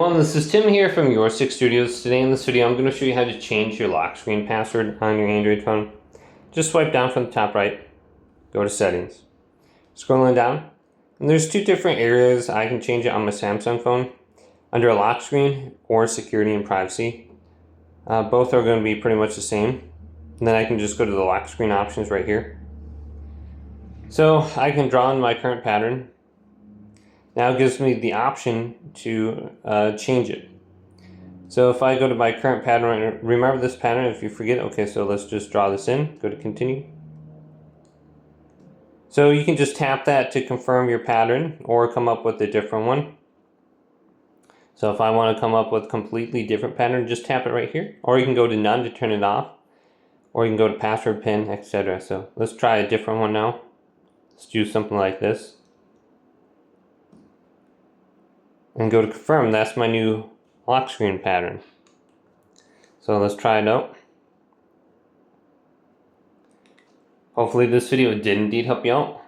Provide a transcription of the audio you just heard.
Well, this is Tim here from Your Six Studios. Today in this video, I'm going to show you how to change your lock screen password on your Android phone. Just swipe down from the top right, go to Settings. Scrolling down, and there's two different areas I can change it on my Samsung phone. Under lock screen or security and privacy. Both are going to be pretty much the same. And then I can just go to the lock screen options right here. So I can draw in my current pattern. Now it gives me the option to change it. So if I go to my current pattern, remember this pattern if you forget. Okay, so let's just draw this in, go to continue. So you can just tap that to confirm your pattern or come up with a different one. So if I want to come up with a completely different pattern, just tap it right here. Or you can go to none to turn it off. Or you can go to password, pin, etc. So let's try a different one now. Let's do something like this. And go to confirm. That's my new lock screen pattern. So let's try it out. Hopefully this video did indeed help you out.